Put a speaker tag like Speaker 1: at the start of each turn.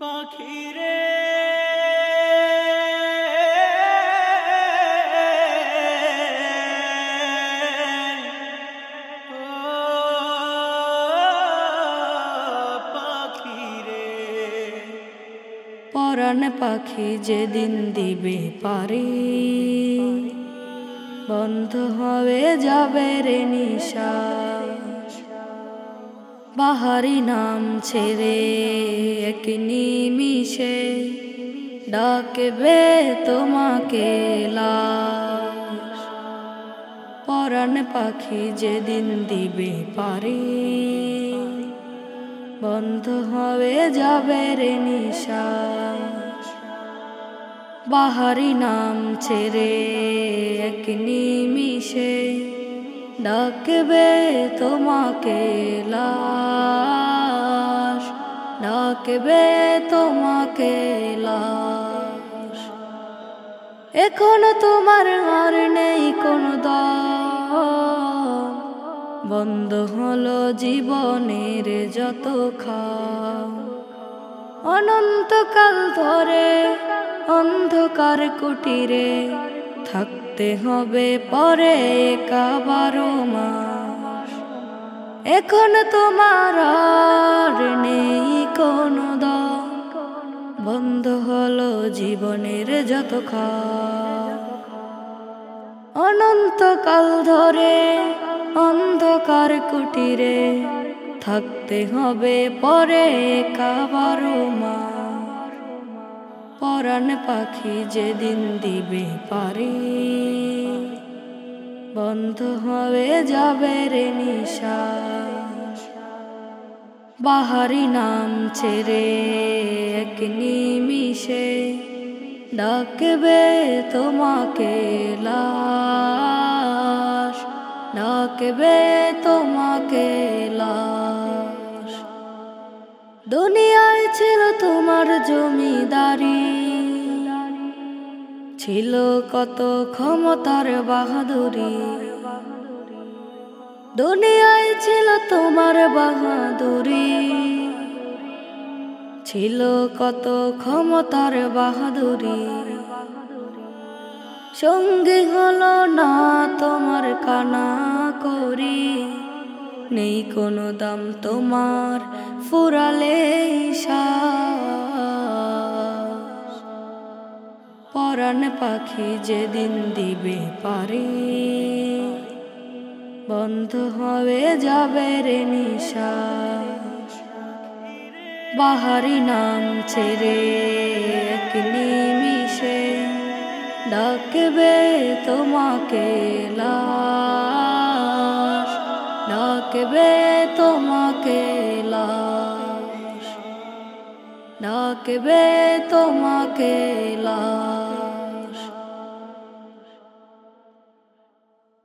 Speaker 1: পাখিরে
Speaker 2: পরাণ পাখি যেদিন দিবে পারি বন্ধ হয়ে যাবে রে নিশ্বাস। বাহারি নাম ছেড়ে এক নিমিষে ডাকবে তোমাকে লাশ। পরাণ পাখি যেদিন দিবে পারি বন্ধ হয়ে যাবে রে নিশ্বাস। বাহারি নাম ছেড়ে এক নিমিষে ডাকবে তোমাকে লাশ, ডাকবে তোমাকে লাশ। এখনো তোমার আর নেই কোনো দম, বন্ধ হলো জীবনের যত খাম। অনন্তকাল ধরে অন্ধকার কুটিরে থাকতে হবে পরে একা 12 মাস। এখন তোমার আর নেই কোনো দম, বন্ধ হলো জীবনের যত খাম। অনন্তকাল ধরে অন্ধকার কুটিরে থাকতে হবে পরে একা 12 মাস। পরাণ পাখি যেদিন দিবে পারি বন্ধ হয়ে যাবে রে নিশ্বাস। বাহারি নাম ছেড়ে এক নিমিষে ডাকবে তোমাকে লাশ, ডাকবে তোমাকে লাশ। দুনিয়ায় ছিল তোমার জমিদারি, ছিল কত ক্ষমতার বাহাদুরি। দুনিয়ায় ছিল তোমার বাহাদুরি, ছিল কত ক্ষমতার বাহাদুরি। সঙ্গী হলো না তোমার কানা করি, নেই কোনো দাম তোমার ফুরালে শ্বাস। পরাণ পাখি যেদিন দিবে পারি বন্ধ হয়ে যাবে রে নিশ্বাস। বাহারি নাম ছেড়ে এক নিমিষে ডাকবে তোমাকে লাশ, ডাকবে তোমাকে লাশ, ডাকবে তোমাকে লাশ।